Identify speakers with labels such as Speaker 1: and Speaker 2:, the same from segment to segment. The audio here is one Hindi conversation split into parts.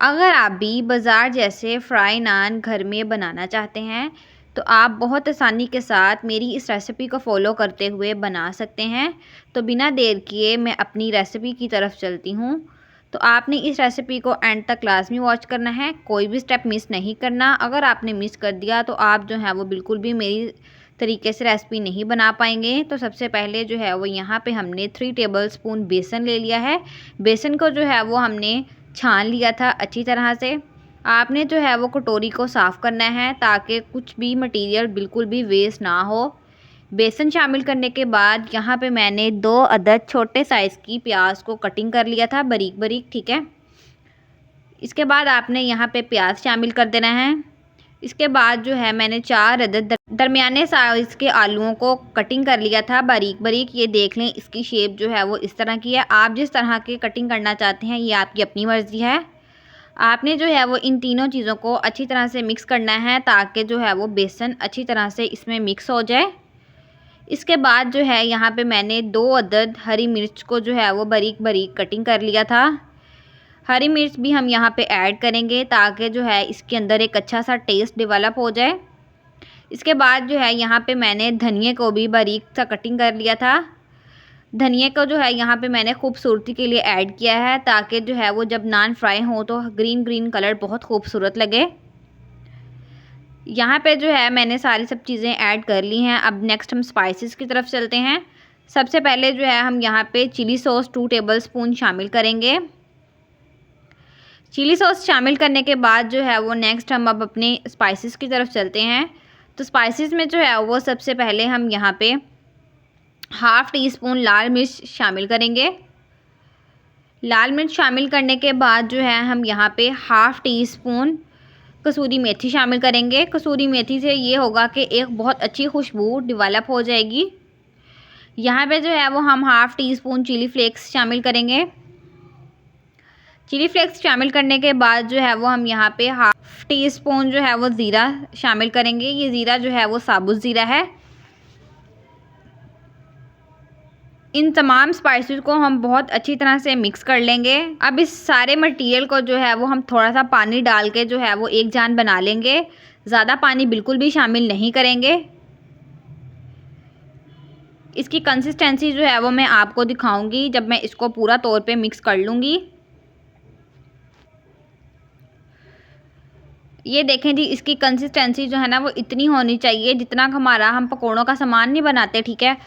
Speaker 1: अगर आप भी बाज़ार जैसे फ्राई नान घर में बनाना चाहते हैं तो आप बहुत आसानी के साथ मेरी इस रेसिपी को फॉलो करते हुए बना सकते हैं। तो बिना देर किए मैं अपनी रेसिपी की तरफ चलती हूँ। तो आपने इस रेसिपी को एंड तक लाजमी वॉच करना है, कोई भी स्टेप मिस नहीं करना। अगर आपने मिस कर दिया तो आप जो है वो बिल्कुल भी मेरी तरीके से रेसिपी नहीं बना पाएंगे। तो सबसे पहले जो है वो यहाँ पे हमने 3 टेबल स्पून बेसन ले लिया है। बेसन को जो है वो हमने छान लिया था अच्छी तरह से। आपने जो है वो कटोरी को साफ़ करना है ताकि कुछ भी मटेरियल बिल्कुल भी वेस्ट ना हो। बेसन शामिल करने के बाद यहाँ पे मैंने 2 अदद छोटे साइज़ की प्याज को कटिंग कर लिया था बारीक बारीक, ठीक है। इसके बाद आपने यहाँ पे प्याज शामिल कर देना है। इसके बाद जो है मैंने 4 अदद दरमियाने साइज़ के आलूओं को कटिंग कर लिया था बारीक बारीक। ये देख लें, इसकी शेप जो है वो इस तरह की है। आप जिस तरह की कटिंग करना चाहते हैं ये आपकी अपनी मर्ज़ी है। आपने जो है वो इन तीनों चीज़ों को अच्छी तरह से मिक्स करना है ताकि जो है वो बेसन अच्छी तरह से इसमें मिक्स हो जाए। इसके बाद जो है यहाँ पे मैंने 2 अदद हरी मिर्च को जो है वो बारीक बारीक कटिंग कर लिया था। हरी मिर्च भी हम यहाँ पे ऐड करेंगे ताकि जो है इसके अंदर एक अच्छा सा टेस्ट डेवलप हो जाए। इसके बाद जो है यहाँ पे मैंने धनिए को भी बारीक सा कटिंग कर लिया था। धनिए को जो है यहाँ पे मैंने खूबसूरती के लिए ऐड किया है ताकि जो है वो जब नान फ्राई हो तो ग्रीन ग्रीन कलर बहुत खूबसूरत लगे। यहाँ पे जो है मैंने सारी सब चीज़ें ऐड कर ली हैं। अब नेक्स्ट हम स्पाइसेस की तरफ चलते हैं। सबसे पहले जो है हम यहाँ पे चिली सॉस 2 टेबल स्पून शामिल करेंगे। चिली सॉस शामिल करने के बाद जो है वो नेक्स्ट हम अब अपने स्पाइसेस की तरफ चलते हैं। तो स्पाइसेस में जो है वो सबसे पहले हम यहाँ पे हाफ़ टी स्पून लाल मिर्च शामिल करेंगे। लाल मिर्च शामिल करने के बाद जो है हम यहाँ पे हाफ़ टी स्पून कसूरी मेथी शामिल करेंगे। कसूरी मेथी से ये होगा कि एक बहुत अच्छी खुशबू डेवलप हो जाएगी। यहाँ पे जो है वो हम half teaspoon chilli flakes शामिल करेंगे। चिली फ्लेक्स शामिल करने के बाद जो है वो हम यहाँ पे हाफ़ टी स्पून जो है वो ज़ीरा शामिल करेंगे। ये ज़ीरा जो है वो साबुत ज़ीरा है। इन तमाम स्पाइसेस को हम बहुत अच्छी तरह से मिक्स कर लेंगे। अब इस सारे मटेरियल को जो है वो हम थोड़ा सा पानी डाल के जो है वो एक जान बना लेंगे। ज़्यादा पानी बिल्कुल भी शामिल नहीं करेंगे। इसकी कंसिस्टेंसी जो है वो मैं आपको दिखाऊंगी जब मैं इसको पूरा तौर पे मिक्स कर लूँगी। ये देखें जी, इसकी कंसिस्टेंसी जो है ना वो इतनी होनी चाहिए जितना हमारा हम पकौड़ों का सामान नहीं बनाते, ठीक है,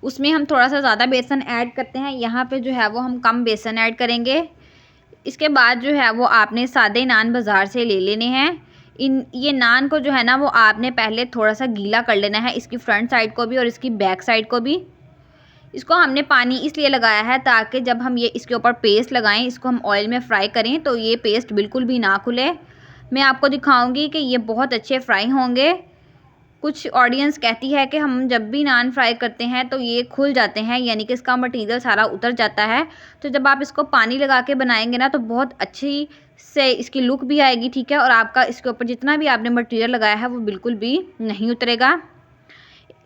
Speaker 1: उसमें हम थोड़ा सा ज़्यादा बेसन ऐड करते हैं। यहाँ पे जो है वो हम कम बेसन ऐड करेंगे। इसके बाद जो है वो आपने सादे नान बाज़ार से ले लेने हैं। ये नान को जो है ना वो आपने पहले थोड़ा सा गीला कर लेना है, इसकी फ्रंट साइड को भी और इसकी बैक साइड को भी। इसको हमने पानी इसलिए लगाया है ताकि जब हम ये इसके ऊपर पेस्ट लगाएं, इसको हम ऑयल में फ्राई करें तो ये पेस्ट बिल्कुल भी ना खुले। मैं आपको दिखाऊंगी कि ये बहुत अच्छे फ्राई होंगे। कुछ ऑडियंस कहती है कि हम जब भी नान फ्राई करते हैं तो ये खुल जाते हैं, यानी कि इसका मटेरियल सारा उतर जाता है। तो जब आप इसको पानी लगा के बनाएंगे ना तो बहुत अच्छी से इसकी लुक भी आएगी, ठीक है, और आपका इसके ऊपर जितना भी आपने मटेरियल लगाया है वो बिल्कुल भी नहीं उतरेगा।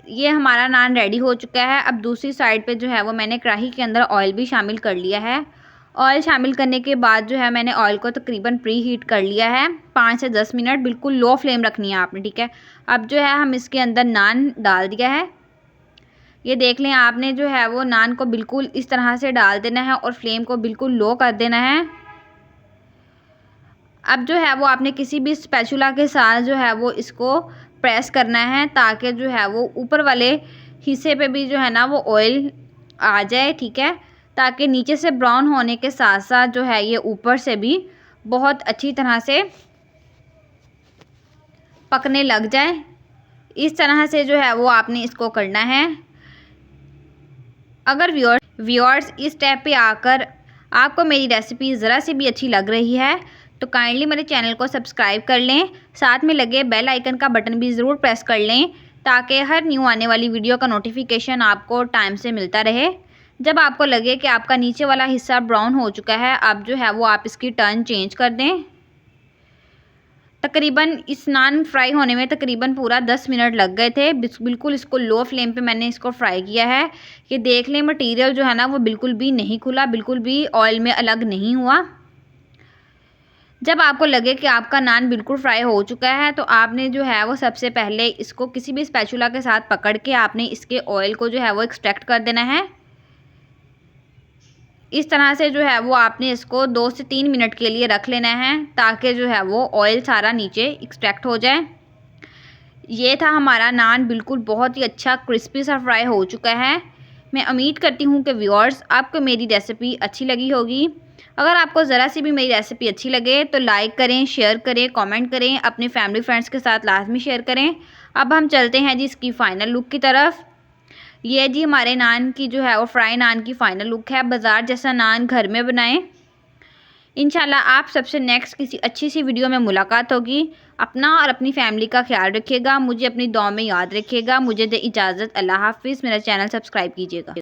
Speaker 1: ये हमारा नान रेडी हो चुका है। अब दूसरी साइड पे जो है वो मैंने कढ़ाई के अंदर ऑयल भी शामिल कर लिया है। ऑयल शामिल करने के बाद जो है मैंने ऑयल को तकरीबन प्री हीट कर लिया है। 5 से 10 मिनट बिल्कुल लो फ्लेम रखनी है आपने, ठीक है। अब जो है हम इसके अंदर नान डाल दिया है। ये देख लें, आपने जो है वो नान को बिल्कुल इस तरह से डाल देना है और फ्लेम को बिल्कुल लो कर देना है। अब जो है वो आपने किसी भी स्पैचुला के साथ जो है वो इसको प्रेस करना है ताकि जो है वो ऊपर वाले हिस्से पे भी जो है ना वो ऑयल आ जाए, ठीक है, ताकि नीचे से ब्राउन होने के साथ साथ जो है ये ऊपर से भी बहुत अच्छी तरह से पकने लग जाए। इस तरह से जो है वो आपने इसको करना है। अगर व्यूअर्स इस स्टेप पे आकर आपको मेरी रेसिपी ज़रा सी भी अच्छी लग रही है तो काइंडली मेरे चैनल को सब्सक्राइब कर लें। साथ में लगे बेल आइकन का बटन भी ज़रूर प्रेस कर लें ताकि हर न्यू आने वाली वीडियो का नोटिफिकेशन आपको टाइम से मिलता रहे। जब आपको लगे कि आपका नीचे वाला हिस्सा ब्राउन हो चुका है, अब जो है वो आप इसकी टर्न चेंज कर दें। तकरीबन इस नान फ्राई होने में तकरीबन पूरा 10 मिनट लग गए थे। बिल्कुल इसको लो फ्लेम पे मैंने इसको फ्राई किया है। ये देख लें, मटेरियल जो है ना वो बिल्कुल भी नहीं खुला, बिल्कुल भी ऑयल में अलग नहीं हुआ। जब आपको लगे कि आपका नान बिल्कुल फ्राई हो चुका है तो आपने जो है वो सबसे पहले इसको किसी भी स्पैचुला के साथ पकड़ के आपने इसके ऑयल को जो है वो एक्सट्रैक्ट कर देना है। इस तरह से जो है वो आपने इसको 2 से 3 मिनट के लिए रख लेना है ताकि जो है वो ऑयल सारा नीचे एक्सट्रैक्ट हो जाए। ये था हमारा नान, बिल्कुल बहुत ही अच्छा क्रिस्पी सा फ्राई हो चुका है। मैं उम्मीद करती हूँ कि व्यूअर्स आपको मेरी रेसिपी अच्छी लगी होगी। अगर आपको ज़रा सी भी मेरी रेसिपी अच्छी लगे तो लाइक करें, शेयर करें, कमेंट करें, अपने फैमिली फ्रेंड्स के साथ लाजमी शेयर करें। अब हम चलते हैं जी इसकी फ़ाइनल लुक की तरफ। ये जी हमारे नान की जो है वो फ्राई नान की फ़ाइनल लुक है। बाज़ार जैसा नान घर में बनाएं। इंशाल्लाह आप सबसे नेक्स्ट किसी अच्छी सी वीडियो में मुलाकात होगी। अपना और अपनी फैमिली का ख्याल रखिएगा। मुझे अपनी दुआ में याद रखिएगा। मुझे दे इजाज़त। अल्लाह हाफ़िज़। मेरा चैनल सब्सक्राइब कीजिएगा।